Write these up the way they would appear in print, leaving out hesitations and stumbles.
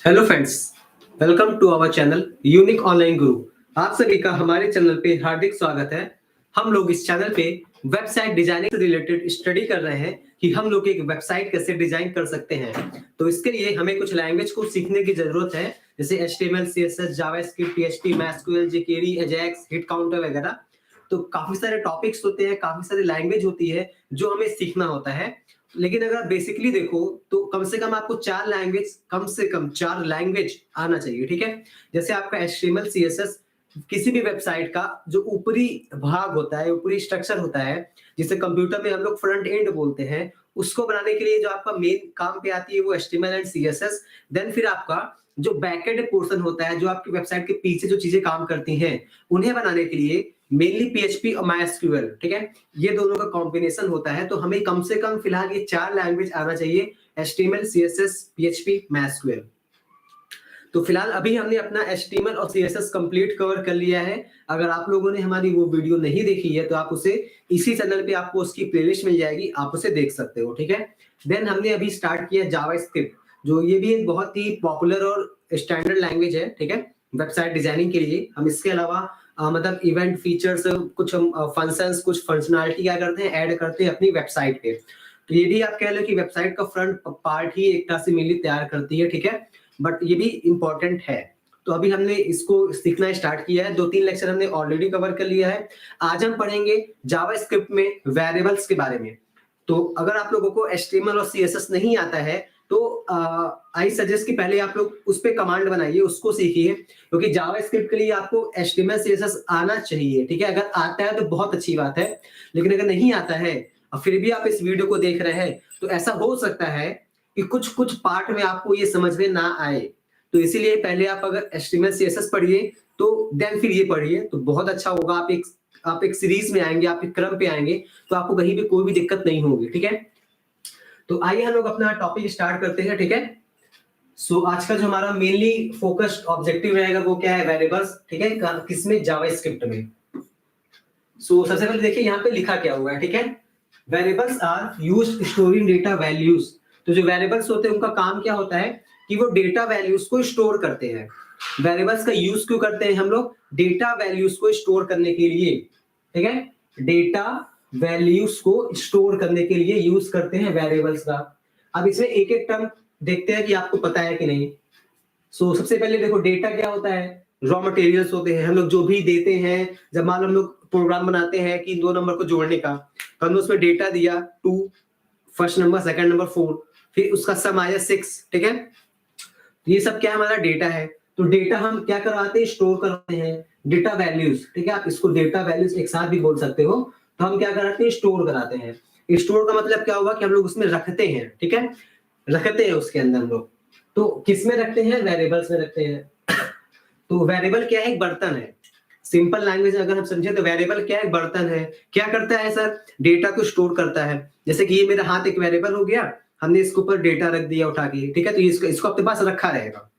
Hello friends, welcome to our channel Unique Online Guru. आप सभी का हमारे चैनल पे हार्दिक स्वागत है। हम लोग इस चैनल पे वेबसाइट डिजाइनिंग से रिलेटेड स्टडी कर रहे हैं कि हम लोग एक वेबसाइट कैसे डिजाइन कर सकते हैं। तो इसके लिए हमें कुछ लैंग्वेज को सीखने की जरूरत है, जैसे HTML, CSS, JavaScript, PHP, MySQL, jQuery, AJAX, hit counter वगैरह। तो काफी सारे टॉपिक्स होते हैं, काफी सारी लैंग्वेज होती है जो हमें सीखना होता है। लेकिन अगर आप बेसिकली देखो तो कम से कम आपको कम से कम चार लैंग्वेज आना चाहिए, ठीक है। जैसे आपका HTML, CSS, किसी भी वेबसाइट का जो ऊपरी भाग होता है, ऊपरी स्ट्रक्चर होता है, जिसे कंप्यूटर में हम लोग फ्रंट एंड बोलते हैं, उसको बनाने के लिए जो आपका मेन काम पे आती है वो HTML एंड CSS। देन फिर आपका जो बैकएंड पोर्शन होता है, जो आपकी वेबसाइट के पीछे जो चीजें काम करती हैं, उन्हें बनाने के लिए मेनली PHP और MySQL, ठीक है। ये दोनों का कॉम्बिनेशन होता है। तो हमें कम से कम फिलहाल ये चार लैंग्वेज आना चाहिए, HTML, CSS, PHP, MySQL। तो फिलहाल अभी हमने अपना HTML और CSS कंप्लीट कवर कर लिया है। अगर आप लोगों ने हमारी वो वीडियो नहीं देखी है तो आप उसे इसी चैनल पे आपको उसकी प्लेलिस्ट मिल जाएगी, आप उसे देख सकते हो, ठीक है। देन हमने अभी स्टार्ट किया जावास्क्रिप्ट, जो ये भी एक बहुत ही पॉपुलर और स्टैंडर्ड लैंग्वेज है, ठीक है, वेबसाइट डिजाइनिंग के लिए। हम इसके अलावा मतलब इवेंट फीचर्स, कुछ हम फंक्शंस, कुछ फंक्शनैलिटी क्या करते हैं, ऐड करते हैं अपनी वेबसाइट पे। तो ये भी आप कह लो कि वेबसाइट का फ्रंट पार्ट ही एक तरह से मेनली तैयार करती है, ठीक है, बट ये भी इंपॉर्टेंट है। तो अभी हमने इसको सीखना स्टार्ट किया है, 2-3 लेक्चर हमने ऑलरेडी कवर कर लिया है। आज हम पढ़ेंगे जावास्क्रिप्ट में वेरिएबल्स के बारे में। तो अगर आप लोगों को HTML और CSS नहीं आता है तो आई सजेस्ट कि पहले आप लोग उस पे कमांड बनाइए, उसको सीखिए, क्योंकि जावास्क्रिप्ट के लिए आपको HTML CSS आना चाहिए, ठीक है। अगर आता है तो बहुत अच्छी बात है, लेकिन अगर नहीं आता है और फिर भी आप इस वीडियो को देख रहे हैं तो ऐसा हो सकता है कि कुछ कुछ पार्ट में आपको ये समझ में ना आए। तो इसीलिए पहले आप अगर HTML CSS पढ़िए तो देन फिर ये पढ़िए तो बहुत अच्छा होगा। आप एक सीरीज में आएंगे, आप एक क्रम पे आएंगे, तो आपको कहीं भी कोई भी दिक्कत नहीं होगी, ठीक है। तो आइए हम लोग अपना टॉपिक स्टार्ट करते हैं, ठीक है। सो आज का जो हमारा मेनली फोकस्ड ऑब्जेक्टिव रहेगा वो क्या है, वेरिएबल्स, ठीक है, किसमें, जावास्क्रिप्ट में। सो सबसे पहले देखिए यहाँ पे लिखा क्या हुआ है, ठीक है। Variables are used storing data values. तो जो वेरिएबल्स होते हैं उनका काम क्या होता है कि वो डेटा वैल्यूज को स्टोर करते हैं। वेरिएबल्स का यूज क्यों करते हैं हम लोग, डेटा वैल्यूज को स्टोर करने के लिए, ठीक है। डेटा वैल्यूज को स्टोर करने के लिए यूज करते हैं वेरिएबल्स का। अब इसमें एक एक टर्म देखते हैं कि आपको पता है कि नहीं। सो सबसे पहले देखो, डेटा क्या होता है, रॉ मटेरियल्स होते हैं। हम लोग जो भी देते हैं, जब मान लो हम लोग प्रोग्राम बनाते हैं कि दो नंबर को जोड़ने का, तो हमने उसमें डेटा दिया 2, फर्स्ट नंबर, सेकंड नंबर 4, फिर उसका सम आया 6, ठीक है। ये सब क्या हमारा डेटा है। तो डेटा हम क्या करवाते हैं, स्टोर करते हैं, डेटा वैल्यूज, ठीक है। आप इसको डेटा वैल्यूज एक साथ भी बोल सकते हो। तो हम क्या कराते हैं, स्टोर कराते हैं। स्टोर का मतलब क्या हुआ कि हम लोग उसमें रखते हैं, ठीक है, रखते हैं उसके अंदर हम लोग। तो किस में रखते हैं, वेरिएबल्स में रखते हैं। तो वेरिएबल क्या है, एक बर्तन है। सिंपल लैंग्वेज में अगर हम समझे तो वेरिएबल क्या है, बर्तन है। क्या करता है सर, डेटा को स्टोर करता है। जैसे कि ये मेरा हाथ एक वेरिएबल हो गया, हमने इसके ऊपर डेटा रख दिया उठा के, ठीक है। तो इसको अपने पास रखा रहेगा।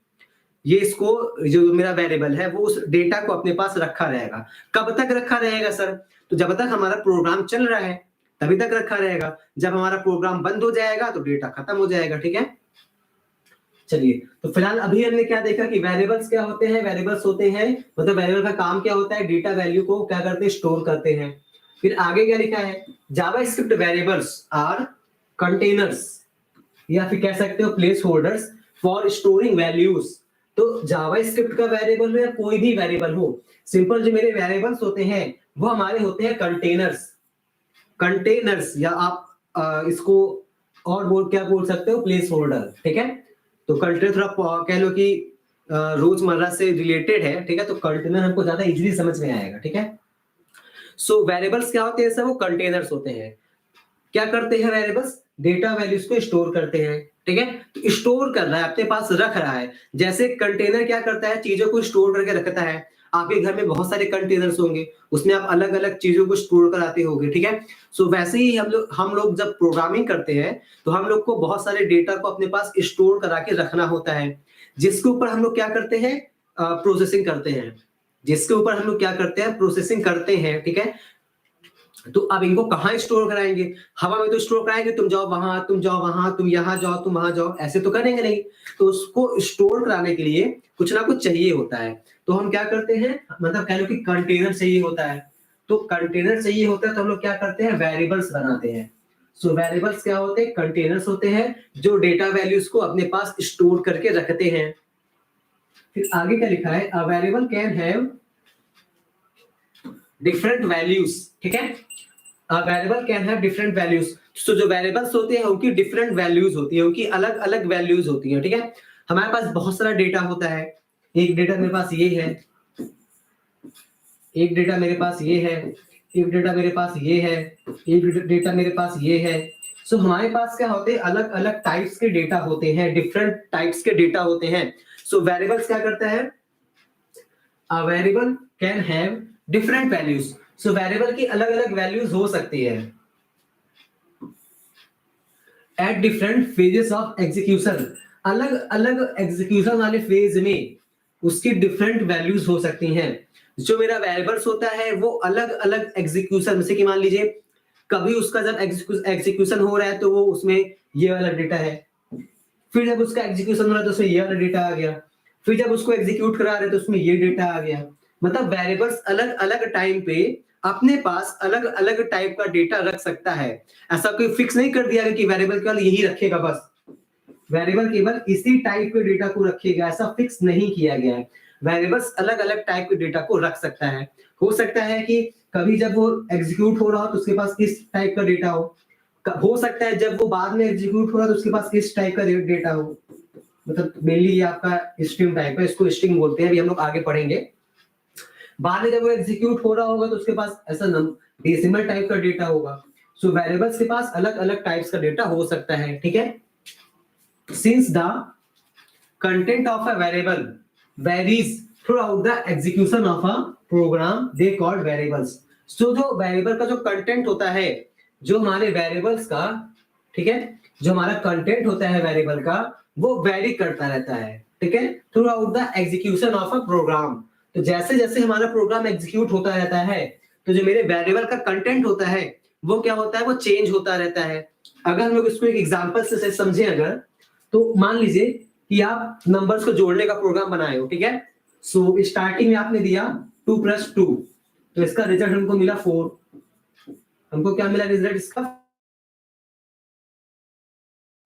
ये इसको जो मेरा वेरिएबल है वो उस डेटा को अपने पास रखा रहेगा। कब तक रखा रहेगा सर, तो जब तक हमारा प्रोग्राम चल रहा है तभी तक रखा रहेगा। जब हमारा प्रोग्राम बंद हो जाएगा तो डेटा खत्म हो जाएगा, ठीक है। चलिए, तो फिलहाल अभी हमने क्या देखा कि वेरिएबल्स क्या होते हैं। वेरिएबल्स होते हैं, मतलब वेरिएबल का काम क्या होता है, डेटा वैल्यू को क्या करते हैं, स्टोर करते हैं। फिर आगे क्या लिखा है, जावास्क्रिप्ट वेरिएबल्स आर कंटेनर्स, या फिर कह सकते हो place holders for storing values. तो जावास्क्रिप्ट का वेरिएबल हो या कोई भी वेरिएबल हो, सिंपल जो मेरे वेरिएबल्स होते हैं वो हमारे होते हैं कंटेनर्स। कंटेनर्स, या आप इसको और क्या बोल सकते हो, प्लेस होल्डर, ठीक है। तो कंटेनर थोड़ा कह लो कि रोजमर्रा से रिलेटेड है, ठीक है। तो कंटेनर हमको ज्यादा इजीली समझ में आएगा, ठीक है। सो वेरिएबल्स क्या होते हैं सर, वो कंटेनर्स होते हैं। क्या करते हैं वेरिएबल्स, डेटा वैल्यूज को स्टोर करते हैं, ठीक है। तो स्टोर कर रहा है, अपने पास रख रहा है। जैसे कंटेनर क्या करता है, चीजों को स्टोर करके रखता है। आपके घर में बहुत सारे कंटेनर्स होंगे, उसमें आप अलग अलग चीजों को स्टोर कराते होंगे, ठीक है। सो वैसे ही हम लोग जब प्रोग्रामिंग करते हैं तो हम लोग को बहुत सारे डेटा को अपने पास स्टोर करा के रखना होता है, जिसके ऊपर हम लोग क्या करते हैं, प्रोसेसिंग करते हैं। जिसके ऊपर हम लोग क्या करते हैं, प्रोसेसिंग करते हैं, ठीक है। तो अब इनको कहाँ स्टोर कराएंगे? हवा में तो स्टोर कराएंगे, तुम जाओ वहां, तुम जाओ वहां, तुम यहाँ जाओ, तुम वहां जाओ, ऐसे तो करेंगे नहीं। तो उसको स्टोर कराने के लिए कुछ ना कुछ चाहिए होता है। तो हम क्या करते हैं, मतलब कह लो कि कंटेनर चाहिए होता है। तो कंटेनर चाहिए होता है तो हम लोग क्या करते हैं, वेरिएबल्स बनाते हैं। सो वेरिएबल्स क्या होते हैं, कंटेनर्स होते हैं जो डेटा वैल्यूज को अपने पास स्टोर करके रखते हैं। फिर आगे क्या लिखा है, a variable can have different values, ठीक है। A variable can have different values. So जो वेरिएबल्स होते हैं उनकी डिफरेंट वैल्यूज होती है, उनकी अलग अलग वैल्यूज होती हैं, ठीक है। हमारे पास बहुत सारा डेटा होता है। एक डेटा मेरे पास ये है, एक डेटा मेरे पास ये है, एक डेटा मेरे पास ये है, एक डेटा मेरे पास ये है। सो हमारे पास क्या होते हैं, अलग अलग टाइप्स के डेटा होते हैं, डिफरेंट टाइप्स के डेटा होते हैं। सो वेरिएबल्स क्या करता है, a variable can have different values. So variable की अलग अलग वैल्यूज हो सकती है at different phases of execution. अलग अलग एग्जीक्यूशन वाले फेज में उसकी डिफरेंट वैल्यूज हो सकती हैं। जो मेरा वेरिएबल्स होता है वो अलग अलग एग्जीक्यूशन, जैसे कि मान लीजिए कभी उसका जब एग्जीक्यूशन हो रहा है तो वो उसमें ये वाला डेटा है, फिर जब उसका एग्जीक्यूशन हो रहा है तो उसमें ये वाला डेटा आ गया, फिर जब उसको एग्जीक्यूट करा रहे तो उसमें ये डेटा आ गया। मतलब वेरिएबल्स अलग अलग टाइम पे अपने पास अलग अलग टाइप का डेटा रख सकता है। ऐसा कोई फिक्स नहीं कर दिया गया कि वेरिएबल केवल यही रखेगा, बस वेरिएबल केवल इसी टाइप के डेटा को रखेगा, ऐसा फिक्स नहीं किया गया है। वेरिएबल्स अलग अलग टाइप के डेटा को रख सकता है। हो सकता है कि कभी जब वो एग्जीक्यूट हो रहा हो तो उसके पास इस टाइप का डेटा हो सकता है जब वो बाद में एग्जीक्यूट हो रहा है तो उसके पास इस टाइप का डेटा हो। मतलब मेनली ये आपका स्ट्रिंग टाइप है, इसको स्ट्रिंग बोलते हैं, अभी हम लोग आगे पढ़ेंगे। बाद में जब वो एग्जीक्यूट हो रहा होगा तो उसके पास ऐसा डेसिमल टाइप का डेटा होगा। सो वेरिएबल्स के पास अलग अलग टाइप्स का डेटा हो सकता है, ठीक है। Since the content of a variable varies throughout the execution of a program, they called variables. So जो वेरिएबल का जो कंटेंट होता है, जो हमारे वेरिएबल्स का, ठीक है, जो हमारा कंटेंट होता है वेरिएबल का वो वेरी करता रहता है, ठीक है, throughout the execution of a program. तो जैसे जैसे हमारा प्रोग्राम एग्जीक्यूट होता रहता है तो जो मेरे वेरिएबल का कंटेंट होता है वो क्या होता है, वो चेंज होता रहता है। अगर हम लोग इसको एक एग्जांपल से समझें, अगर तो मान लीजिए कि आप नंबर्स को जोड़ने का प्रोग्राम बनाए हो, ठीक है। सो स्टार्टिंग में आपने दिया 2 + 2, तो इसका रिजल्ट हमको मिला 4। हमको क्या मिला रिजल्ट इसका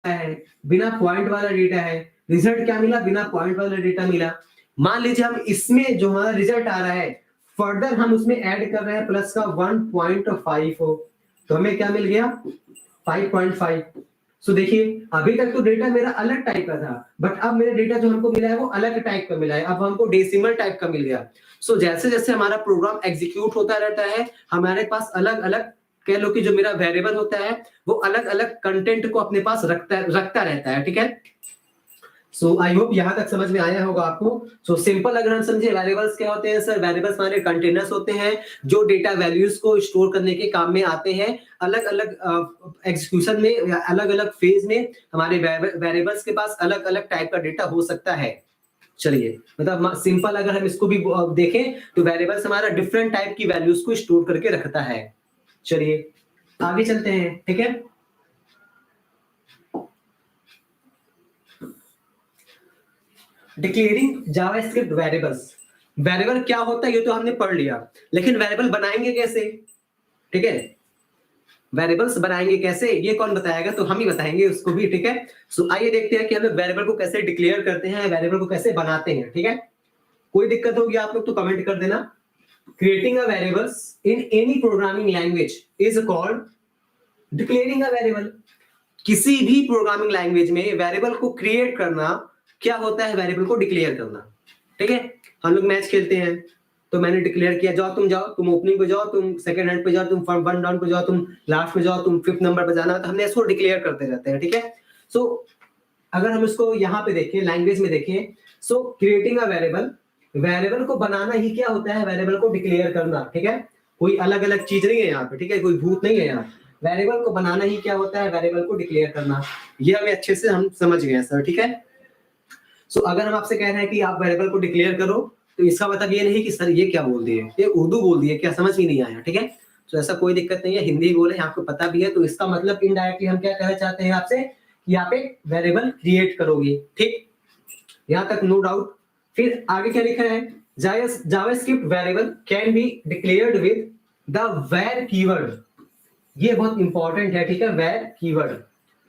है, बिना पॉइंट वाला डेटा है। रिजल्ट क्या मिला, बिना पॉइंट वाला डेटा मिला। मान लीजिए हम इसमें जो हमारा रिजल्ट आ रहा है फर्दर हम उसमें ऐड कर रहे हैं प्लस का 1.5 हो, तो हमें क्या मिल गया 5.5। सो देखिए अभी तक तो डेटा मेरा अलग टाइप का था, बट अब मेरा डेटा जो हमको मिला है वो अलग टाइप का मिला है, अब हमको डेसिमल टाइप का मिल गया। सो जैसे जैसे हमारा प्रोग्राम एग्जीक्यूट होता रहता है हमारे पास अलग अलग, कह लो कि जो मेरा वेरिएबल होता है वो अलग अलग कंटेंट को अपने पास रखता रहता है, ठीक है। सो आई होप यहां तक समझ में आया होगा आपको। सो सिंपल अगर हम समझे वेरिएबल्स क्या होते हैं, सर वेरिएबल्स हमारे कंटेनर्स होते हैं जो डेटा वैल्यूज को स्टोर करने के काम में आते हैं। अलग अलग एग्जीक्यूशन में या अलग अलग फेज में हमारे वेरिएबल्स के पास अलग अलग टाइप का डेटा हो सकता है। चलिए मतलब सिंपल अगर हम इसको भी देखें तो वेरिएबल्स हमारा डिफरेंट टाइप की वैल्यूज को स्टोर करके रखता है। चलिए आगे चलते हैं, ठीक है। Declaring JavaScript variables. वेरिएबल क्या होता है ये तो हमने पढ़ लिया, लेकिन वेरिएबल बनाएंगे कैसे, ठीक है। वेरिएबल्स बनाएंगे कैसे ये कौन बताएगा, तो हम ही बताएंगे उसको भी, ठीक है। सो आइए देखते हैं कि हम वेरिएबल को कैसे डिक्लेयर करते हैं, वेरिएबल को कैसे बनाते हैं, ठीक है। कोई दिक्कत होगी आप लोग तो कमेंट कर देना। Creating a variables in any programming language is called declaring a variable. किसी भी प्रोग्रामिंग लैंग्वेज में वेरिएबल को क्रिएट करना क्या होता है, वेरिएबल को डिक्लेयर करना, ठीक है। हम लोग मैच खेलते हैं तो मैंने डिक्लेयर किया जाओ तुम जाओ, तुम ओपनिंग पे जाओ, तुम सेकंड हैंड पे जाओ, तुम वन डाउन पे जाओ, तुम लास्ट पे जाओ, तुम 5th नंबर पे जाना, तो हमने इसको डिक्लेयर करते रहते हैं, ठीक है। सो अगर हम इसको यहाँ पे देखें लैंग्वेज में देखें, सो क्रिएटिंग अ वेरिएबल, वेरिएबल को बनाना ही क्या होता है, वेरिएबल को डिक्लेयर करना, ठीक है। कोई अलग अलग चीज नहीं है यहाँ पे, ठीक है, कोई भूत नहीं है यहाँ। वेरिएबल को बनाना ही क्या होता है, वेरिएबल को डिक्लेयर करना। ये हमें अच्छे से हम समझ गए सर, ठीक है। सो अगर हम आपसे कह रहे हैं कि आप वेरिएबल को डिक्लेयर करो तो इसका मतलब ये नहीं कि सर ये क्या बोल दिए, ये उर्दू बोल दिए क्या, समझ ही नहीं आया, ठीक है। तो ऐसा कोई दिक्कत नहीं है, हिंदी बोले, आपको पता भी है। तो इसका मतलब इनडायरेक्टली हम क्या कहना चाहते हैं आपसे कि आप एक वेरिएबल क्रिएट करोगे, ठीक, यहां तक नो डाउट। फिर आगे क्या लिखा है, JavaScript variable can be declared with the var keyword. ये बहुत इंपॉर्टेंट है, ठीक है, वेर कीवर्ड।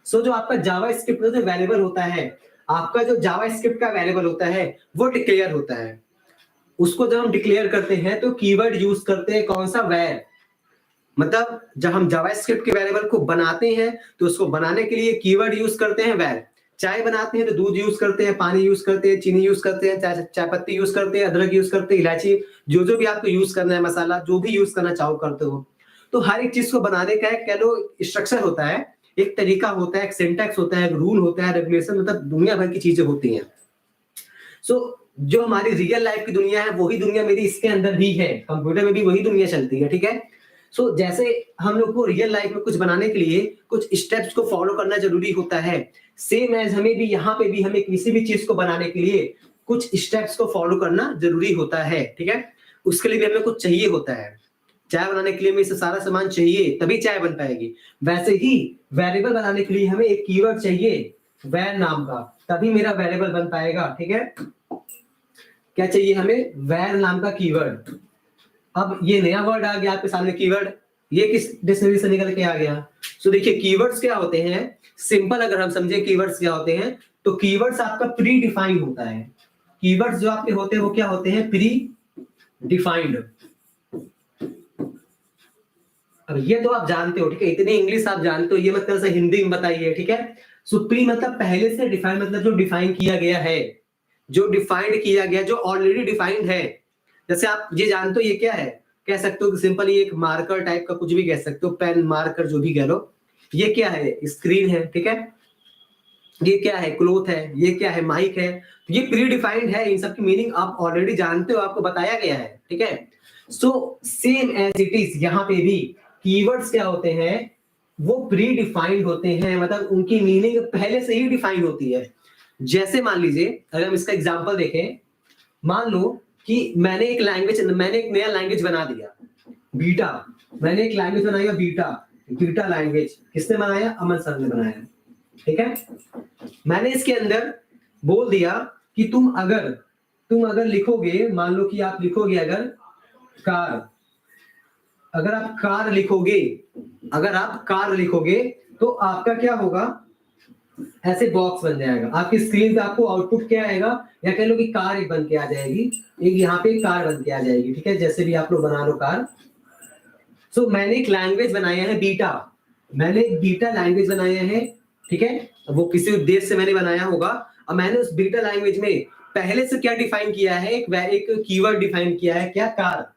सो जो आपका जावास्क्रिप्ट का जो वेरिएबल होता है, आपका जो जावास्क्रिप्ट का वेरिएबल होता है वो डिक्लेयर होता है। उसको जब हम डिक्लेयर करते हैं तो कीवर्ड यूज करते हैं, कौन सा, वेर। मतलब जब हम जावास्क्रिप्ट के वेरिएबल को बनाते हैं तो उसको बनाने के लिए कीवर्ड यूज करते हैं, वेर। चाय बनाते हैं तो दूध यूज करते हैं, पानी यूज करते हैं, चीनी यूज करते हैं, चाय पत्ती यूज करते हैं, अदरक यूज करते हैं, इलायची, जो भी आपको यूज करना है, मसाला जो भी यूज करना चाहो करते हो। तो हर एक चीज को बनाने का एक कह लो स्ट्रक्चर होता है, एक तरीका होता है, एक सिंटैक्स होता है, एक रूल होता है, रेगुलेशन, मतलब दुनिया भर की चीजें होती हैं। सो जो हमारी रियल लाइफ की दुनिया है वही दुनिया मेरी इसके अंदर भी है, कंप्यूटर में भी वही दुनिया चलती है, ठीक है। सो जैसे हम लोग को रियल लाइफ में कुछ बनाने के लिए कुछ स्टेप्स को फॉलो करना जरूरी होता है, सेम एज हमें भी यहाँ पे भी हमें किसी भी चीज को बनाने के लिए कुछ स्टेप्स को फॉलो करना जरूरी होता है, ठीक है। उसके लिए भी हमें कुछ चाहिए होता है। चाय बनाने के लिए हमें सारा सामान चाहिए, तभी चाय बन पाएगी। वैसे ही वेरिएबल बनाने के लिए हमें एक कीवर्ड चाहिए, वैर नाम का, तभी मेरा वेरिएबल बन पाएगा, ठीक है। क्या चाहिए हमें, वैर नाम का कीवर्ड। अब ये नया वर्ड आ गया आपके सामने, कीवर्ड, ये किस डिक्शनरी से निकल के आ गया। सो देखिए कीवर्ड्स क्या होते हैं, सिंपल अगर हम समझे कीवर्ड्स क्या होते हैं, तो कीवर्ड्स आपका प्री डिफाइंड होता है। कीवर्ड्स जो आपके होते हैं वो क्या होते हैं, प्री डिफाइंड। अब ये तो आप जानते हो, ठीक है, इतनी इंग्लिश आप जानते हो, ये मतलब हिंदी में बताइए, ठीक है। सो प्री मतलब पहले से डिफाइंड, मतलब जो डिफाइन किया गया है, जो डिफाइंड किया गया, जो ऑलरेडी डिफाइंड है। जैसे आप ये जानते हो ये क्या है, कह सकते हो कि सिंपली एक मार्कर टाइप का कुछ भी कह सकते हो, पेन, मार्कर, जो भी कह लो। ये क्या है, स्क्रीन है, ठीक है। ये क्या है, क्लोथ है, ये क्या है, माइक है। तो ये प्री डिफाइंड है, इन सब की मीनिंग आप ऑलरेडी जानते हो, आपको बताया गया है, ठीक है। So same as it is यहाँ पे भी कीवर्ड्स क्या होते हैं, वो प्री डिफाइंड होते हैं, मतलब उनकी मीनिंग पहले से ही डिफाइंड होती है। जैसे मान लीजिए अगर हम इसका एग्जांपल देखें, मान लो कि मैंने एक नया लैंग्वेज बना दिया, बीटा। मैंने एक लैंग्वेज बनाया बीटा लैंग्वेज। किसने बनाया, अमन सर ने बनाया, ठीक है। मैंने इसके अंदर बोल दिया कि तुम अगर लिखोगे, मान लो कि आप लिखोगे अगर आप कार लिखोगे तो आपका क्या होगा, ऐसे बॉक्स बन जाएगा आपकी स्क्रीन पे। आपको आउटपुट क्या आएगा, या कह लो कि कार एक बन के आ जाएगी, एक यहाँ पे कार बन के आ जाएगी, ठीक है, जैसे भी आप लोग बना लो कार। सो मैंने एक लैंग्वेज बनाया है बीटा, मैंने एक बीटा लैंग्वेज बनाया है, ठीक है। वो किसी उद्देश्य से मैंने बनाया होगा। अब मैंने उस बीटा लैंग्वेज में पहले से क्या डिफाइन किया है, एक कीवर्ड डिफाइन किया है, क्या, कार।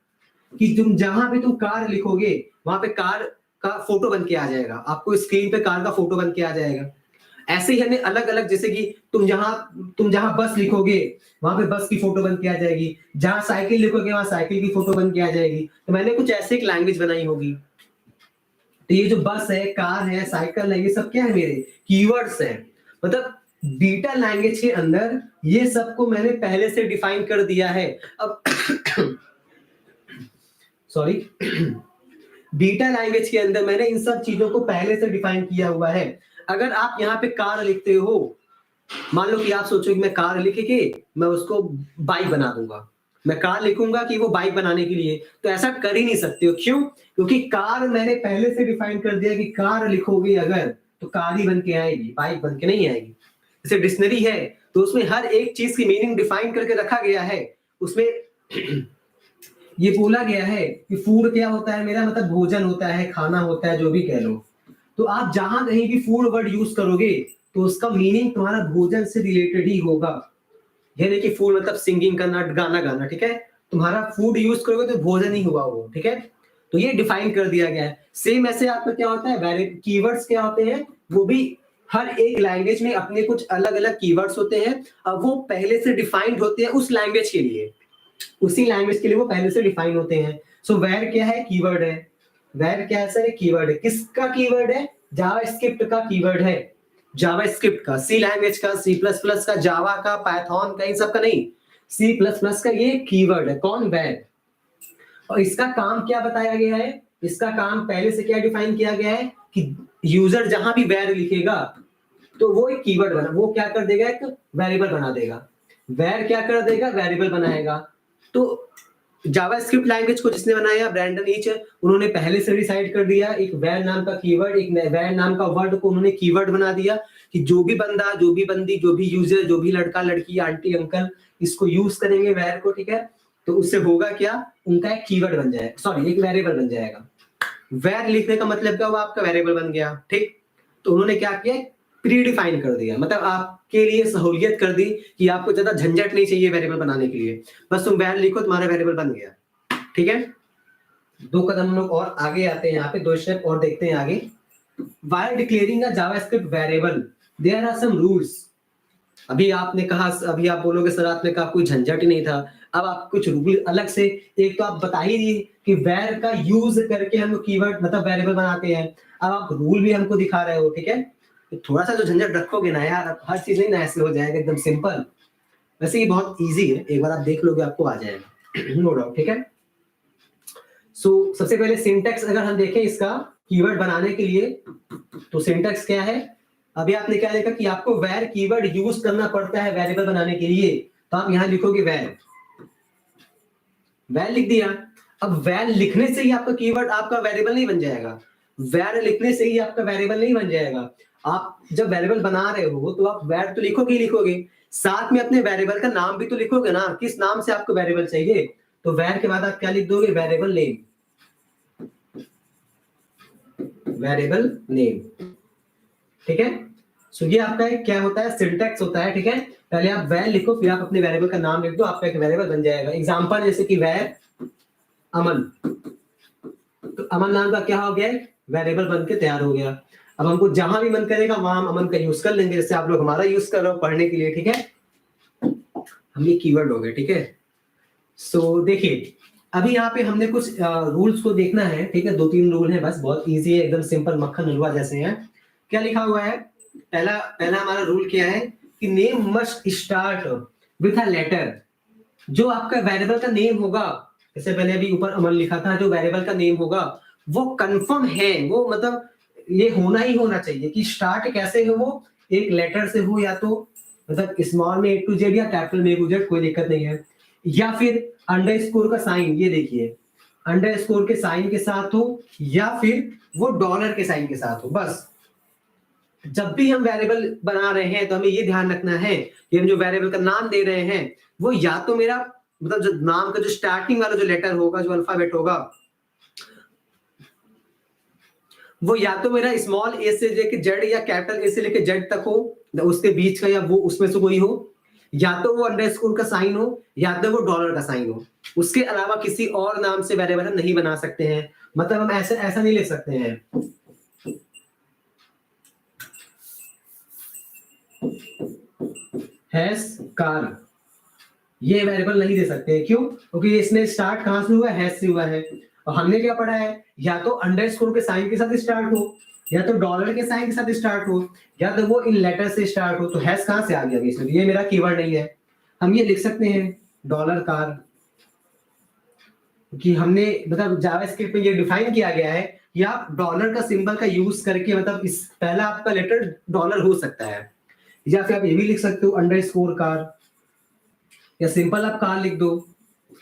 कि जहां पे तुम कार लिखोगे वहां पे कार का फोटो बन के आ जाएगा, आपको स्क्रीन पे कार का फोटो बन के आ जाएगा। ऐसे ही हमें अलग अलग, जैसे कि तुम जहां बस लिखोगे वहां पे बस की फोटो बन के आ जाएगी, जहां साइकिल लिखोगे वहां साइकिल की फोटो बन के आ जाएगी। तो मैंने कुछ ऐसे एक लैंग्वेज बनाई होगी। तो ये जो बस है, कार है, साइकिल है, ये सब क्या है, मेरे कीवर्ड्स हैं। मतलब बीटा लैंग्वेज के अंदर ये सबको मैंने पहले से डिफाइन कर दिया है। अब सॉरी बीटा लैंग्वेज के अंदर मैंने इन सब चीजों को पहले से डिफाइन किया हुआ है। अगर आप यहाँ पे कार लिखते हो, मान लो कि आप सोचो कि मैं कार लिख के मैं उसको बाइक बना दूंगा, मैं कार लिखूंगा कि वो बाइक बनाने के लिए, तो ऐसा कर ही नहीं सकते हो। क्यों, क्योंकि कार मैंने पहले से डिफाइन कर दिया कि कार लिखोगे अगर तो कार ही बन के आएगी, बाइक बन के नहीं आएगी। जैसे डिक्शनरी है तो उसमें हर एक चीज की मीनिंग डिफाइन करके रखा गया है। उसमें ये बोला गया है कि फूड क्या होता है मेरा, मतलब भोजन होता है, खाना होता है, जो भी कह लो। तो आप जहां कहीं भी फूड वर्ड यूज करोगे तो उसका मीनिंग तुम्हारा भोजन से रिलेटेड ही होगा। ये नहीं कि फूड मतलब सिंगिंग करना, गाना गाना, ठीक है। तुम्हारा फूड यूज करोगे तो भोजन ही हुआ वो, ठीक है। तो ये डिफाइन कर दिया गया है। सेम ऐसे आपका क्या होता है, कीवर्ड्स क्या होते हैं, वो भी हर एक लैंग्वेज में अपने कुछ अलग अलग कीवर्ड्स होते हैं। अब वो पहले से डिफाइंड होते हैं उस लैंग्वेज के लिए, उसी लैंग्वेज के लिए वो पहले से डिफाइन होते हैं। सो वेर क्या है, कीवर्ड है। वेर क्या है सर, कीवर्ड है। किसका कीवर्ड है, जावास्क्रिप्ट का कीवर्ड है। जावास्क्रिप्ट का, सी लैंग्वेज का, सी प्लस प्लस का, जावा का, पाइथन का, इन सब का नहीं, सी प्लस प्लस का ये कीवर्ड है। कौन, वेर। और इसका काम क्या बताया गया है, इसका काम पहले से क्या डिफाइन किया गया है कि यूजर जहां भी वैर लिखेगा तो वो एक कीवर्ड बना, वो क्या कर देगा, एक वेरिएबल बना देगा। वैर क्या कर देगा, वेरिएबल बनाएगा। तो जावास्क्रिप्ट लैंग्वेज को जिसने बनाया ब्रैंडन ईच, उन्होंने पहले से डिसाइड कर दिया एक वैर नाम का कीवर्ड, एक वैर नाम का वर्ड को उन्होंने कीवर्ड बना दिया कि जो भी बंदा, जो भी बंदी, जो भी यूजर, जो भी लड़का लड़की, आंटी अंकल इसको यूज करेंगे वैर को, ठीक है, तो उससे होगा क्या, उनका एक कीवर्ड बन जाएगा, सॉरी एक वेरिएबल बन जाएगा। वैर लिखने का मतलब क्या हुआ, आपका वेरिएबल बन गया, ठीक। तो उन्होंने क्या किया, प्री डिफाइन कर दिया, मतलब आपके लिए सहूलियत कर दी कि आपको ज्यादा झंझट नहीं चाहिए वेरिएबल बनाने के लिए, बस तुम वैर लिखो, तुम्हारा वेरिएबल बन गया, ठीक है। दो कदम हम लोग और आगे आते हैं, यहाँ पे 2 स्टेप और देखते हैं आगे। While declaring a JavaScript variable, there are some rules. अभी आपने कहा, अभी आप बोलोगे सर आपने कहा कोई झंझट ही नहीं था, अब आप कुछ रूल अलग से, एक तो आप बता ही दिए कि वैर का यूज करके हम कीवर्ड मतलब वेरिएबल बनाते हैं, अब आप रूल भी हमको दिखा रहे हो, ठीक है। तो थोड़ा सा जो झंझट रखोगे ना यार, हर चीज नहीं ना ऐसे हो जाएगा एकदम सिंपल। वैसे ये बहुत इजी है, एक बार आप देख लोगे आपको आ जाएगा, नो डाउट, ठीक है। सो सबसे पहले सिंटैक्स अगर हम देखें इसका कीवर्ड बनाने के लिए, तो सिंटैक्स क्या है, अभी आपने क्या देखा कि आपको वैर कीवर्ड यूज करना पड़ता है वेरिएबल बनाने के लिए, तो आप यहां लिखोगे वैर, वैर लिख दिया। अब वैर लिखने से ही आपका कीवर्ड आपका वेरिएबल नहीं बन जाएगा, वैर लिखने से ही आपका वेरिएबल नहीं बन जाएगा। आप जब वेरिएबल बना रहे हो तो आप वैर तो लिखोगे ही लिखोगे, साथ में अपने वेरिएबल का नाम भी तो लिखोगे ना, किस नाम से आपको वेरिएबल चाहिए, तो वैर के बाद आप क्या लिख दोगे, वेरिएबल नेम, वेरिएबल नेम, ठीक है। सो ये आपका क्या होता है, सिंटैक्स होता है, ठीक है। पहले आप वैर लिखो, फिर आप अपने वेरिएबल का नाम लिख दो, आपका एक वेरिएबल बन जाएगा। एग्जांपल जैसे कि वैर अमन, तो अमन नाम का क्या हो गया, वेरिएबल बन के तैयार हो गया। अब हमको जहां भी मन करेगा वहां हम अमन का यूज कर लेंगे, जैसे आप लोग हमारा यूज कर रहे हो पढ़ने के लिए, ठीक है। हम ये कीवर्ड हो गए, ठीक है। सो देखिए अभी यहाँ पे हमने कुछ रूल्स को देखना है, ठीक है। 2-3 रूल है बस, बहुत इजी है, एकदम सिंपल, मक्खन हलवा जैसे हैं। क्या लिखा हुआ है, पहला हमारा रूल क्या है कि name must start with a letter. जो आपका वेरिएबल का नेम होगा, जैसे मैंने अभी ऊपर अमन लिखा था, जो वेरिएबल का नेम होगा वो कंफर्म है, वो मतलब ये होना ही होना चाहिए कि स्टार्ट कैसे हो, वो एक लेटर से हो, या तो मतलब स्मॉल में A to Z या कैपिटल में A to Z, कोई दिक्कत नहीं है, या फिर अंडरस्कोर का साइन, ये देखिए अंडरस्कोर के साइन के साथ हो, या फिर वो डॉलर के साइन के साथ हो। बस जब भी हम वेरिएबल बना रहे हैं तो हमें ये ध्यान रखना है कि हम जो वेरिएबल का नाम दे रहे हैं वो या तो मेरा मतलब जो नाम का जो स्टार्टिंग वाला जो लेटर होगा, जो अल्फाबेट होगा, वो या तो मेरा स्मॉल ए से लेके जेड या कैपिटल ए से लेके जेड तक हो, उसके बीच का, या वो उसमें से कोई हो, या तो वो अंडरस्कोर का साइन हो, या तो वो डॉलर का साइन हो। उसके अलावा किसी और नाम से वेरिएबल हम नहीं बना सकते हैं, मतलब हम ऐसा नहीं लिख सकते हैं हैश कार, ये वेरिएबल नहीं दे सकते हैं। क्यों? क्योंकि इसमें स्टार्ट कहां से हुआ है, हैश से हुआ है, और हमने क्या पढ़ा है, या तो अंडरस्कोर के साइन के साथ स्टार्ट हो, या तो डॉलर के साइन के साथ स्टार्ट हो, या तो वो इन लेटर से स्टार्ट हो। तो हैश कहां से आ गया इसमें, ये मेरा कीवर्ड नहीं है, हम ये लिख सकते हैं डॉलर कार, कि हमने मतलब जावास्क्रिप्ट में ये डिफाइन किया गया है कि आप डॉलर का सिंबल का यूज करके, मतलब इस पहला आपका लेटर डॉलर हो सकता है, या फिर आप ये भी लिख सकते हो अंडरस्कोर कार, या सिंपल आप कार लिख दो।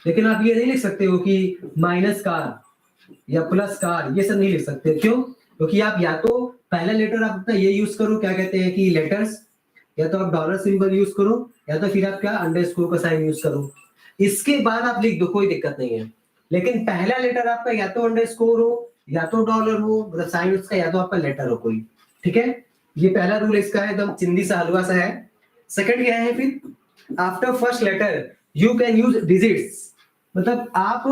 लेकिन आप ये नहीं लिख सकते हो कि माइनस कार या प्लस कार, ये सब नहीं लिख सकते। क्यों? क्योंकि आप या तो पहला लेटर आप अपना ये यूज करो, क्या कहते हैं कि लेटर्स, या तो आप डॉलर सिंबल यूज करो, या तो फिर आप क्या अंडरस्कोर का साइन यूज करो, इसके बाद आप लिख दो, कोई दिक्कत नहीं है। लेकिन पहला लेटर आपका या तो अंडरस्कोर हो, या तो डॉलर हो, मतलब साइन उसका, या तो आपका लेटर हो कोई, ठीक है। ये पहला रूल इसका है, एकदम चिंदी सा हलवा सा है। सेकंड क्या है फिर, after first letter you can use digits, मतलब आप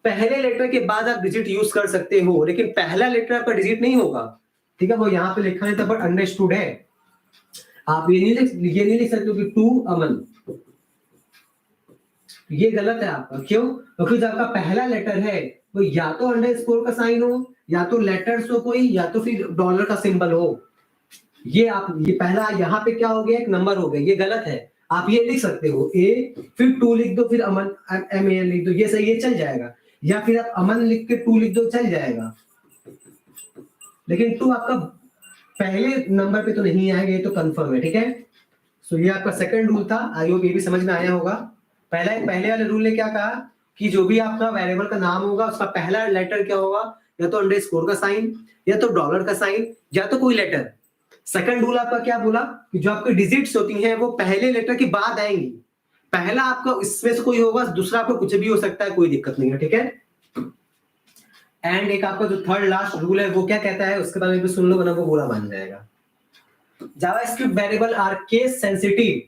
पहले लेटर के बाद आप डिजिट यूज कर सकते हो, लेकिन पहला लेटर आपका डिजिट नहीं होगा, ठीक है। वो यहाँ पे लिखा नहीं था बट अंडरस्टूड है। आप ये नहीं लिख सकते हो कि टू अमन, ये गलत है आपका। क्यों? क्योंकि जो आपका पहला लेटर है वो या तो अंडरस्कोर का साइन हो, या तो लेटर्स हो कोई, या तो फिर डॉलर का सिंबल हो। ये पहला यहाँ पे क्या हो गया, एक नंबर हो गया, ये गलत है। आप ये लिख सकते हो ए, फिर टू लिख दो, फिर अमन MAN लिख दो, ये सही, ये चल जाएगा। या फिर आप अमन लिख के 2 लिख दो, चल जाएगा, लेकिन 2 आपका पहले नंबर पे तो नहीं आएगा, ये तो कंफर्म है, ठीक है। सो ये आपका सेकंड रूल था, आई होप ये भी समझ में आया होगा। पहले वाले रूल ने क्या कहा कि जो भी आपका वेरिएबल का नाम होगा उसका पहला लेटर क्या होगा, या तो अंडरस्कोर का साइन, या तो डॉलर का साइन, या तो कोई लेटर। सेकंड रूल आपका क्या बोला कि जो आपकी डिजिट्स होती हैं वो पहले लेटर के बाद आएंगी। पहला आपका इसमें से कोई होगा, दूसरा आपको कुछ भी हो सकता है, कोई दिक्कत नहीं है, ठीक है। एंड एक आपका जो थर्ड लास्ट रूल है वो क्या कहता है, उसके बारे में भी सुन लो वरना वो बुरा मान जाएगा। JavaScript variables are case sensitive,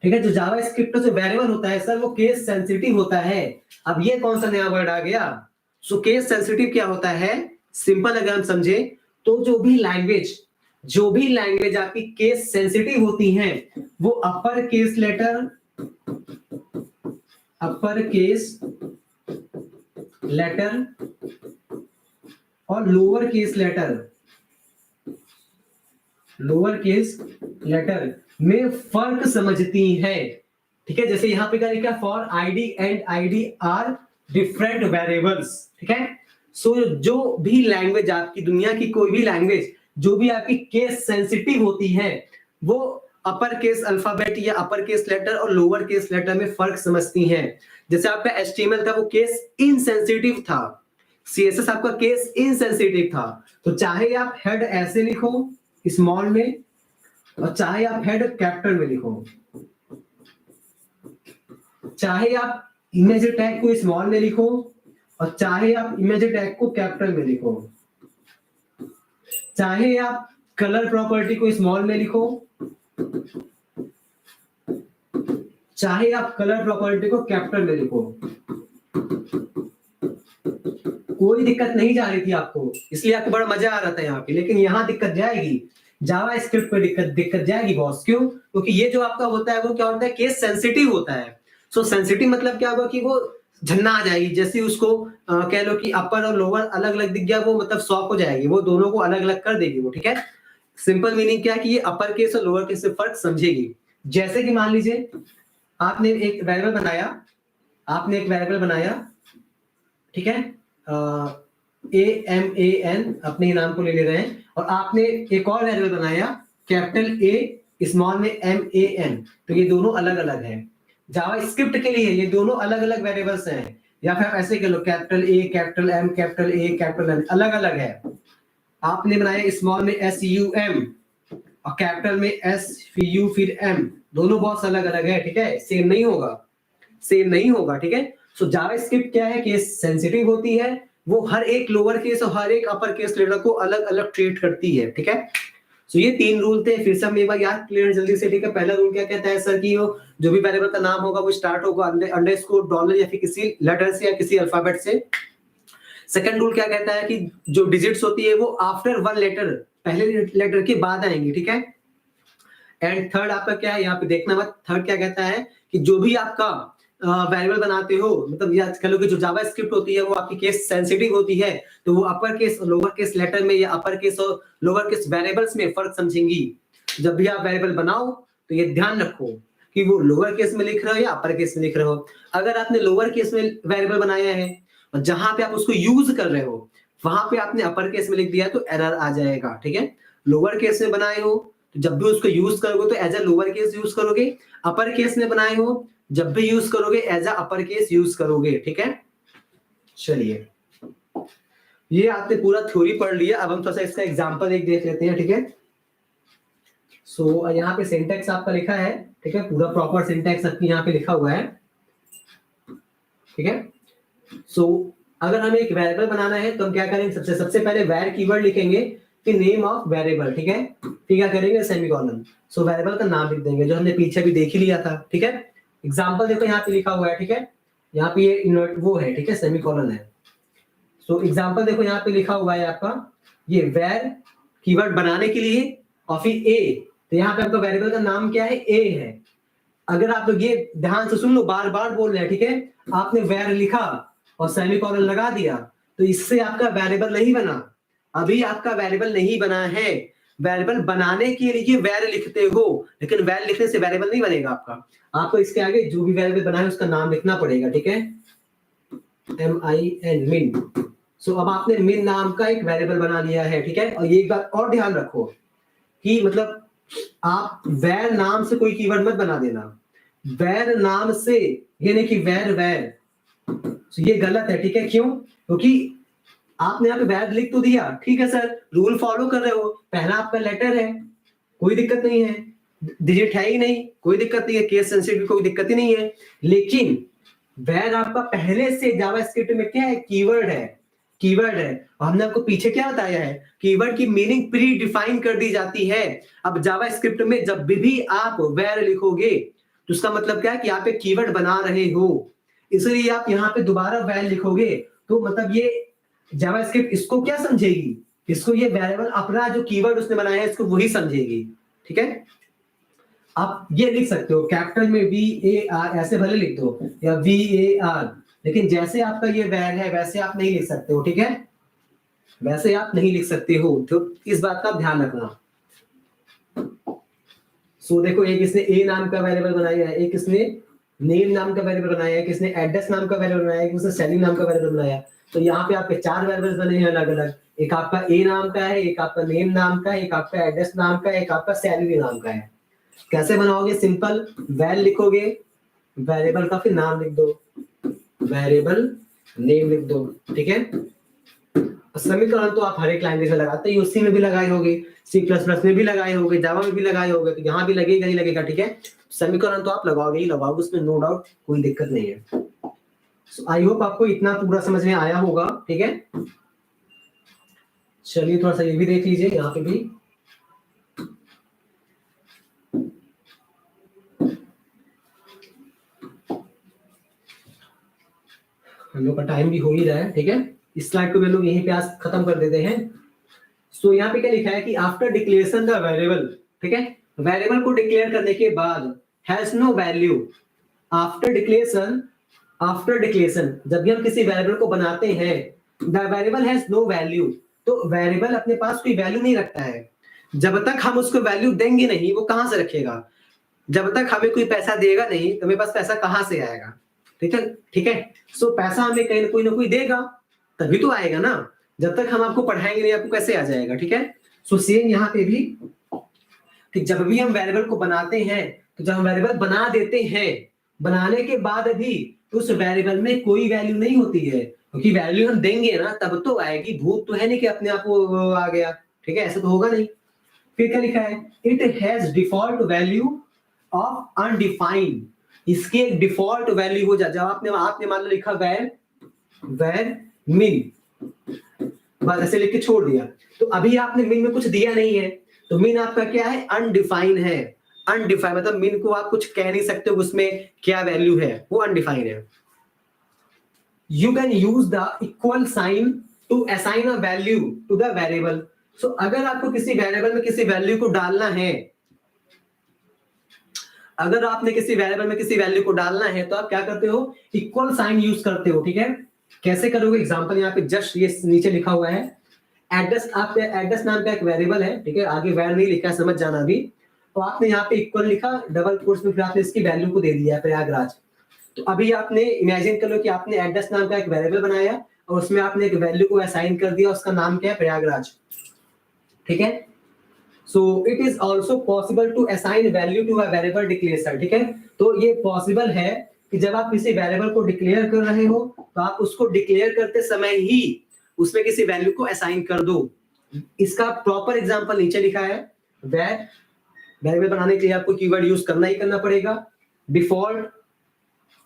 ठीक है। जो जावास्क्रिप्ट जो वेरिएबल होता है सर वो केस सेंसिटिव होता है। अब ये कौन सा नया वर्ड आ गया, सो केस सेंसिटिव क्या होता है, सिंपल अगर हम समझे तो जो भी लैंग्वेज आपकी केस सेंसिटिव होती हैं वो अपर केस लेटर और लोअर केस लेटर में फर्क समझती है, ठीक है। जैसे यहां पे क्या लिखा, for ID and ID are different variables, ठीक है। सो जो भी लैंग्वेज आपकी, दुनिया की कोई भी लैंग्वेज जो भी आपकी केस सेंसिटिव होती है वो अपर केस अल्फाबेट या अपर केस लेटर और लोअर केस लेटर में फर्क समझती हैं। जैसे आपका HTML था वो केस इनसेंसिटिव था, CSS आपका केस इनसेंसिटिव था, तो चाहे आप हेड ऐसे लिखो स्मॉल में और चाहे आप हेड कैपिटल में लिखो, चाहे आप इमेज टैग को स्मॉल में लिखो और चाहे आप इमेज टैग को कैपिटल में लिखो, चाहे आप कलर प्रॉपर्टी को स्मॉल में लिखो, चाहे आप कलर प्रॉपर्टी को कैपिटल में लिखो, कोई दिक्कत नहीं जा रही थी आपको, इसलिए आपको बड़ा मजा आ रहा था यहाँ पे। लेकिन यहाँ दिक्कत जाएगी, जावास्क्रिप्ट पे दिक्कत जाएगी बॉस। क्यों? क्योंकि ये जो आपका होता है वो क्या होता है, केस सेंसिटिव होता है। सो सेंसिटिव मतलब क्या होगा कि वो झन्ना आ जाएगी, जैसे उसको कह लो कि अपर और लोअर अलग अलग दिख गया, वो मतलब सॉफ्ट हो जाएगी, वो दोनों को अलग अलग कर देगी वो, ठीक है। सिंपल मीनिंग क्या है कि ये अपर केस और लोअर केस से फर्क समझेगी। जैसे कि मान लीजिए आपने एक वेरिएबल बनाया, ठीक है, AMAN अपने ही नाम को ले रहे हैं, और आपने एक और वेरिएबल बनाया कैपिटल A स्मॉल में MAN, तो ये दोनों अलग अलग है। जावास्क्रिप्ट के लिए ये दोनों अलग अलग वेरिएबल्स हैं, या फिर ऐसे कह लो capital A capital M capital A capital M अलग अलग है। आपने बनाया स्मॉल में SUM और कैपिटल में SVU फिर M, दोनों बहुत अलग अलग है, ठीक है, सेम नहीं होगा, ठीक है। सो जावास्क्रिप्ट क्या है, केस सेंसिटिव होती है, वो हर एक लोअर केस और हर एक अपर केस लेटर को अलग अलग ट्रीट करती है, ठीक है। सो ये 3 रूल थे, फिर से हम एक बार याद क्लियर जल्दी से, ठीक है। पहला रूल क्या कहता है सर कि जो भी वेरिएबल का नाम होगा वो स्टार्ट होगा अंडरस्कोर, डॉलर या फिर किसी लेटर से या किसी अल्फाबेट से। सेकंड रूल क्या कहता है कि जो डिजिट्स होती है वो आफ्टर वन लेटर, पहले लेटर के बाद आएंगी, ठीक है। एंड थर्ड आपका क्या है, यहाँ पे देखना मत, थर्ड क्या कहता है कि जो भी आपका वेरिएबल बनाते हो, मतलब या कह लो कि जो जावास्क्रिप्ट होती है वो आपकी केस सेंसिटिव होती है, तो वो अपर केस और लोअर केस लेटर में या अपर केस और लोअर केस वेरिएबल्स में फर्क समझेंगी। जब भी आप वेरिएबल बनाओ तो ये ध्यान रखो कि वो लोअर केस में लिख रहे हो या अपर केस में लिख रहे हो। अगर आपने लोअर केस में वेरिएबल बनाया है और जहां पे आप उसको यूज कर रहे हो वहां पे आपने अपर केस में लिख दिया तो एरर आ जाएगा, ठीक है। लोअर केस में बनाए हो तो जब भी उसको यूज करोगे तो as a lower case use करोगे, अपर केस में बनाए हो जब भी यूज करोगे as a upper case use करोगे, ठीक है। चलिए, ये आपने पूरा थ्योरी पढ़ लिया, अब हम थोड़ा सा इसका एग्जांपल एक देख लेते हैं, ठीक है। सो यहाँ पे सिंटैक्स आपका लिखा है, ठीक है, पूरा प्रॉपर सिंटैक्स आपकी यहाँ पे लिखा हुआ है, ठीक है। सो अगर हमें एक वेरिएबल बनाना है तो हम क्या करेंगे, सबसे पहले वैर कीवर्ड लिखेंगे, फिर नेम ऑफ वेरिएबल, ठीक है, फिर क्या करेंगे सेमीकोलन। सो वेरिएबल का नाम लिख देंगे जो हमने पीछे भी देख ही लिया था, ठीक है। एग्जांपल देखो यहाँ पे लिखा हुआ है, ठीक है, यहाँ पे ये इनवर्ट वो है, ठीक है, सेमीकोलन है। सो एग्जांपल देखो यहाँ पे लिखा हुआ है आपका ये वैर कीवर्ड बनाने के लिए और फिर ए, तो यहाँ पे आपका वेरिएबल का नाम क्या है, ए है। अगर आप लोग ये ध्यान से सुन लो, बार बार बोल रहे हैं, ठीक है, आपने वैर लिखा और सेमीकोलन लगा दिया तो इससे आपका वेरिएबल नहीं बना, अभी आपका वेरिएबल नहीं बना है। वेरिएबल बनाने के लिए वैर लिखते हो, लेकिन वैर लिखने से वेरिएबल नहीं बनेगा आपका, आपको इसके आगे जो भी वेरिएबल बना है उसका नाम लिखना पड़ेगा, ठीक है। MIN min। सो अब आपने min नाम का एक वेरिएबल बना लिया है, ठीक है। और ये एक बात और ध्यान रखो कि मतलब आप वैर नाम से कोई कीवर्ड मत बना देना, वैर नाम से, ये नहीं कि वैर वैर, तो ये गलत है, ठीक है। क्यों? क्योंकि आपने यहाँ पे वैर लिख तो दिया, ठीक है सर, रूल फॉलो कर रहे हो, पहला आपका लेटर है, कोई दिक्कत नहीं है, डिजिट है ही नहीं, कोई दिक्कत नहीं है, केस सेंसिटिव कोई दिक्कत ही नहीं है। लेकिन वैर आपका पहले से जावास्क्रिप्ट में क्या है, कीवर्ड है, कीवर्ड है। और हमने आपको पीछे क्या बताया है, कीवर्ड की मीनिंग प्री डिफाइन कर दी जाती है। अब जावास्क्रिप्ट में जब भी आप वैर लिखोगे तो उसका मतलब क्या है कि आप एक कीवर्ड बना रहे हो, इसलिए आप यहाँ पे दोबारा वैर लिखोगे तो मतलब ये जावास्क्रिप्ट इसको क्या समझेगी, इसको ये वेरिएबल अपना जो कीवर्ड उसने बनाया है इसको वही समझेगी, ठीक है। आप ये लिख सकते हो कैपिटल में VAR, ऐसे भले लिख दो, या VAR, लेकिन जैसे आपका ये वैर है वैसे आप नहीं लिख सकते हो, ठीक है, वैसे आप नहीं लिख सकते हो, तो इस बात का ध्यान रखना। सो देखो, एक इसने A नाम का वेरिएबल बनाया है, एक इसने नेम नाम का वेरिएबल बनाया है, किसने एड्रेस नाम का वेरिएबल बनाया है, किसने सेलिंग नाम का वेरिएबल बनाया। तो यहाँ पे आपके 4 वेरिएबल्स बने हैं अलग अलग, एक आपका A नाम का है, एक आपका नेम नाम का है, एक आपका एड्रेस नाम का है, एक आपका सैलरी नाम का है। कैसे बनाओगे? सिंपल, वैल लिखोगे, वेरिएबल का फिर नाम लिख दो, वेरिएबल नेम लिख दो, ठीक है। समीकरण तो आप हर एक लैंग्वेज में लगाते ही, उसी में भी लगाए होगे, C++ में भी लगाए होगे, जावा में भी लगाए होगे, तो यहाँ भी लगेगा ही लगेगा, ठीक है। समीकरण तो आप लगाओगे ही लगाओगे, उसमें नो डाउट, कोई दिक्कत नहीं है। आई होप आपको इतना पूरा समझ में आया होगा, ठीक है। चलिए थोड़ा सा ये भी देख लीजिए, यहाँ पे भी हम लोग का टाइम भी हो ही रहा है, ठीक है। इस स्लाइड को हम लोग यहीं पे आज खत्म कर देते हैं। सो यहाँ पे क्या लिखा है कि आफ्टर डिक्लेरेशन द वेरिएबल, ठीक है, वेरिएबल को डिक्लेयर करने के बाद has no value, after declaration, after declaration जब भी हम किसी वेरिएबल को बनाते हैं, the variable has no value, तो वेरिएबल अपने पास कोई वैल्यू नहीं रखता है। जब तक हम उसको वैल्यू देंगे नहीं, वो कहां से रखेगा? जब तक हमें कोई पैसा देगा नहीं तो मेरे पास पैसा कहां से आएगा, ठीक है, ठीक है। सो पैसा हमें कहीं कोई ना कोई देगा तभी तो आएगा ना, जब तक हम आपको पढ़ाएंगे नहीं आपको कैसे आ जाएगा, ठीक है। सो सेम यहाँ पे भी कि जब भी हम वेरिएबल को बनाते हैं, तो जब हम वेरिएबल बना देते हैं, बनाने के बाद भी उस वेरिएबल में कोई वैल्यू नहीं होती है, क्योंकि वैल्यू हम देंगे ना तब तो आएगी, भूत तो है नहीं कि अपने आप वो आ गया, ठीक है, ऐसा तो होगा नहीं। फिर क्या लिखा है, it has default value of undefined, इसके एक डिफॉल्ट वैल्यू हो जाए, जब आपने मान लो लिखा वैर वैर मिन, बस ऐसे लिख के छोड़ दिया, तो अभी आपने मिन में कुछ दिया नहीं है, तो मिन आपका क्या है, अनडिफाइन है। अनडिफाइन मतलब मिन को आप कुछ कह नहीं सकते उसमें क्या वैल्यू है, वो अनडिफाइन है। You can use the equal sign to assign a value to the variable. So अगर आपको किसी वेरिएबल में किसी वैल्यू को डालना है, अगर आपने किसी वेरिएबल में किसी वैल्यू को डालना है तो आप क्या करते हो, इक्वल साइन यूज करते हो, ठीक है। कैसे करोगे? एग्जांपल यहाँ पे जस्ट ये नीचे लिखा हुआ है, एड्रेस, आपके एड्रेस नाम का एक वेरिएबल है, ठीक है, आगे वैर नहीं लिखा है, समझ जाना अभी। तो आपने यहाँ पे इक्वल लिखा, डबल कोट्स में फिर आपने इसकी वैल्यू को दे दिया है प्रयागराज। तो अभी आपने इमेजिन कर लो कि आपने एड्रेस नाम का एक वेरिएबल बनाया और उसमें आपने एक वैल्यू को असाइन कर दिया, उसका नाम क्या है, प्रयागराज, ठीक है। So it is also possible to assign value to a variable declaration, ठीक है। तो ये पॉसिबल है कि जब आप किसी वेरिएबल को डिक्लेयर कर रहे हो तो आप उसको डिक्लेयर करते समय ही उसमें किसी वैल्यू को असाइन कर दो। इसका प्रॉपर एग्जांपल नीचे लिखा है, वेरिएबल बनाने के लिए आपको कीवर्ड यूज करना ही करना पड़ेगा, डिफॉल्ट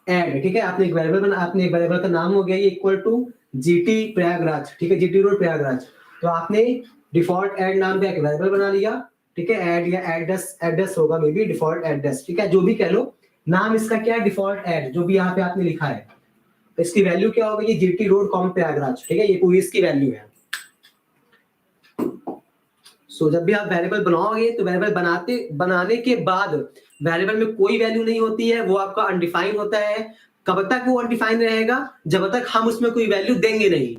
एड, ठीक है। आपने एक वेरिएबल बना, आपने एक वेरिएबल का नाम हो गया ये इक्वल टू जीटी प्रयागराज, ठीक है, जीटी रोड प्रयागराज। तो आपने डिफॉल्ट एड नाम का एक वेरिएबल बना लिया, ठीक है, एड या एड्रेस, एड्रेस होगा मे बी, डिफॉल्ट एड्रेस, ठीक है, जो भी कह लो, नाम इसका क्या है, डिफॉल्ट एड, जो भी यहाँ पे आपने लिखा है। तो इसकी वैल्यू क्या होगी, ये जीटी रोड कॉम प्रयागराज, ठीक है, ये पूरी इसकी वैल्यू है। सो जब भी आप वेरिएबल बनाओगे तो वेरिएबल बनाने के बाद वेरिएबल में कोई वैल्यू नहीं होती है, वो आपका अनडिफाइन होता है। कब तक वो अनडिफाइन रहेगा, जब तक हम उसमें कोई वैल्यू देंगे नहीं,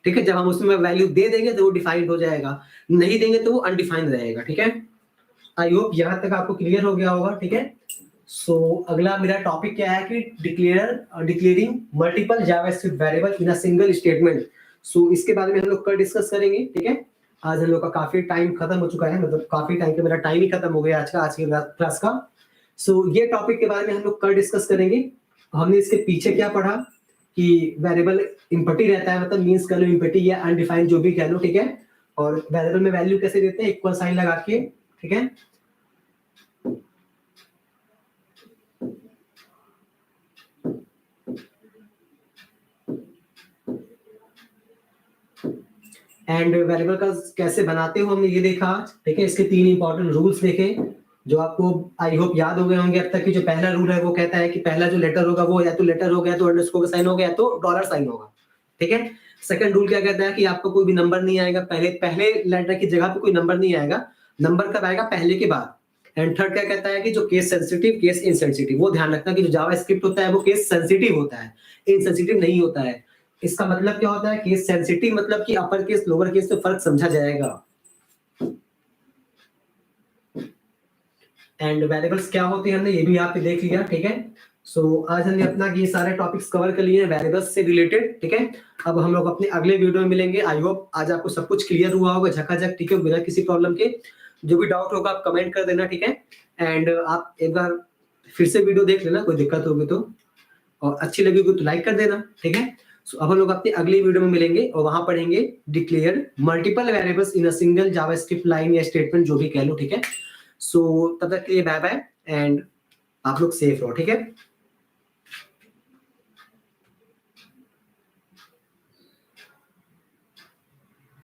ठीक है। जब हम उसमें वैल्यू दे देंगे तो वो डिफाइंड हो जाएगा, नहीं देंगे तो वो अनडिफाइंड रहेगा, ठीक है। आई होप यहां तक आपको क्लियर हो गया होगा, ठीक है। अगला मेरा टॉपिक क्या है कि declaring multiple JavaScript variable in a single statement. इसके बारे में हम लोग कल डिस्कस करेंगे, ठीक है। आज हम लोग का काफी टाइम खत्म हो चुका है, मतलब काफी टाइम का मेरा टाइम ही खत्म हो गया आज के क्लास का। ये टॉपिक के बारे में हम लोग कल डिस्कस करेंगे। हमने इसके पीछे क्या पढ़ा कि वेरिएबल इम्पटी रहता है, मतलब मींस कह लो इम्पटी या अनडिफाइंड जो भी कह लो, ठीक है। और वेरिएबल में वैल्यू कैसे देते हैं, इक्वल साइन लगा के, ठीक है। एंड वेरिएबल का कैसे बनाते हो हमने ये देखा, ठीक है। इसके 3 इंपॉर्टेंट रूल्स देखे जो आपको आई होप याद हो गए होंगे अब तक की। जो पहला रूल है वो कहता है कि पहला जो लेटर होगा वो या तो लेटर होगा, या तो अंडरस्कोर का साइन होगा, या तो डॉलर साइन होगा, ठीक है। सेकंड रूल क्या कहता है कि आपको कोई भी नंबर नहीं आएगा, पहले लेटर की जगह पे कोई नंबर नहीं आएगा, नंबर कब आएगा, पहले के बाद। एंड थर्ड क्या कहता है कि जो केस सेंसिटिव केस इनसेंसिटिव, वो ध्यान रखना कि जो जावास्क्रिप्ट होता है वो केस सेंसिटिव होता है, इनसेंसिटिव नहीं होता है। इसका मतलब क्या होता है, केस सेंसिटिव मतलब कि अपर केस लोअर केस में फर्क समझा जाएगा। एंड वेरिएबल्स क्या होते हैं हमने ये भी यहाँ पे देख लिया, ठीक है। आज हमने अपना ये सारे टॉपिक्स कवर कर लिए हैं वेरिएबल्स से रिलेटेड, ठीक है। अब हम लोग अपने अगले वीडियो में मिलेंगे। आई होप आज आपको सब कुछ क्लियर हुआ होगा झकाझक, ठीक है, बिना किसी प्रॉब्लम के। जो भी डाउट होगा आप कमेंट कर देना, ठीक है। एंड आप एक बार फिर से वीडियो देख लेना, कोई दिक्कत होगी तो, और अच्छी लगेगी तो लाइक कर देना, ठीक है। अब हम लोग अपनी अगली वीडियो में मिलेंगे और वहां पढ़ेंगे declare multiple variables in a single JavaScript line या स्टेटमेंट जो भी कह लो, ठीक है। तब तक के लिए बाय बाय एंड आप लोग सेफ रहो, ठीक है।